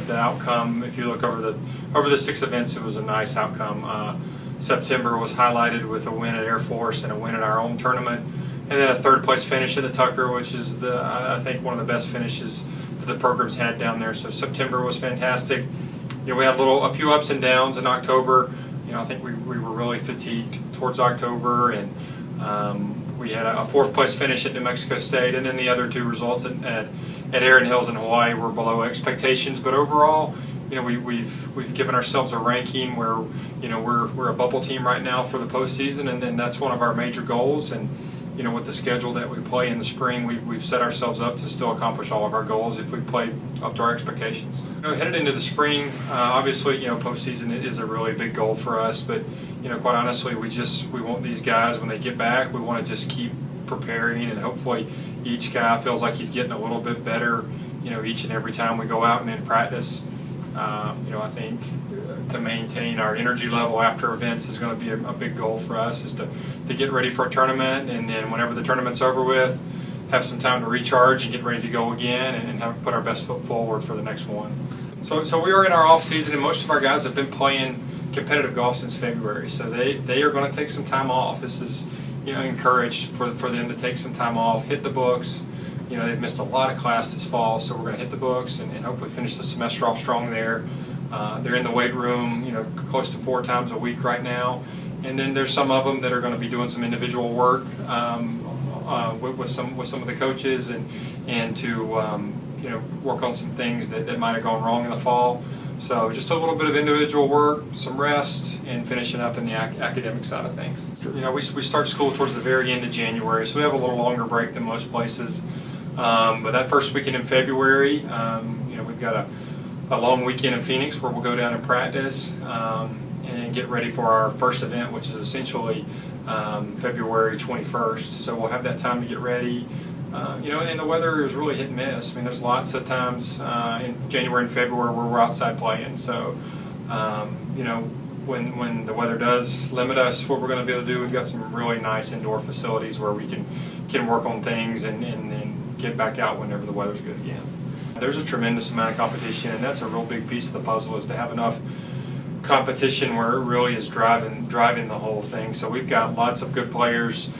the outcome, if you look over the 6 events, it was a nice outcome. September was highlighted with a win at Air Force and a win in our own tournament, and then a 3rd place finish at the Tucker, which is I think one of the best finishes that the program's had down there. So September was fantastic. You know, we had a few ups and downs in October. You know, I think we were really fatigued towards October, and we had a 4th place finish at New Mexico State, and then the other 2 results at Erin Hills in Hawaii were below expectations. But overall, you know, we've given ourselves a ranking where, you know, we're a bubble team right now for the postseason, and that's one of our major goals. And you know, with the schedule that we play in the spring, we've set ourselves up to still accomplish all of our goals if we play up to our expectations. You know, headed into the spring, obviously, you know, postseason is a really big goal for us. But you know, quite honestly, we want these guys when they get back. We want to just keep preparing, and hopefully, each guy feels like he's getting a little bit better. You know, each and every time we go out and in practice. You know, I think to maintain our energy level after events is going to be a big goal for us, is to get ready for a tournament, and then whenever the tournament's over with, have some time to recharge and get ready to go again, and have put our best foot forward for the next one. So we are in our off season, and most of our guys have been playing competitive golf since February, so they are going to take some time off. This is, you know, encouraged for them to take some time off, hit the books. You know, they've missed a lot of class this fall, so we're going to hit the books and hopefully finish the semester off strong there. They're in the weight room, you know, close to 4 times a week right now. And then there's some of them that are going to be doing some individual work with some of the coaches, and to you know, work on some things that might have gone wrong in the fall. So just a little bit of individual work, some rest, and finishing up in the academic side of things. You know, we start school towards the very end of January, so we have a little longer break than most places. But that first weekend in February, you know, we've got a long weekend in Phoenix where we'll go down and practice and get ready for our first event, which is essentially February 21st. So we'll have that time to get ready. You know, and the weather is really hit and miss. I mean, there's lots of times in January and February where we're outside playing. So, you know, when the weather does limit us, what we're going to be able to do, we've got some really nice indoor facilities where we can work on things and get back out whenever the weather's good again. There's a tremendous amount of competition, and that's a real big piece of the puzzle, is to have enough competition where it really is driving the whole thing. So we've got lots of good players,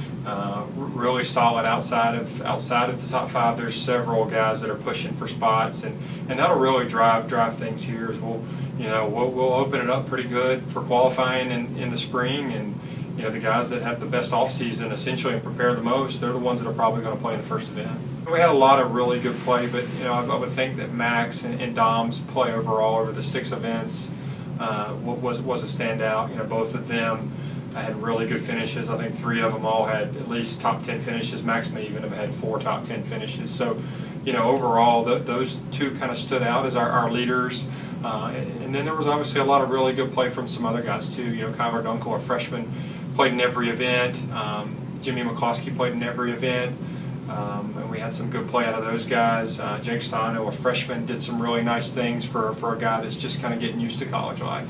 really solid outside of the top 5. There's several guys that are pushing for spots, and that'll really drive things here. As we'll open it up pretty good for qualifying in the spring, and you know, the guys that have the best off season essentially and prepare the most, they're the ones that are probably going to play in the first event. We had a lot of really good play, but you know, I would think that Max and Dom's play overall over the 6 events was a standout. You know, both of them had really good finishes. I think 3 of them all had at least top 10 finishes. Max may even have had 4 top 10 finishes. So, you know, overall, those 2 kind of stood out as our leaders. And then there was obviously a lot of really good play from some other guys too. You know, Kyler Dunkel, a freshman, played in every event. Jimmy McCloskey played in every event. And we had some good play out of those guys. Jake Stano, a freshman, did some really nice things for a guy that's just kind of getting used to college life.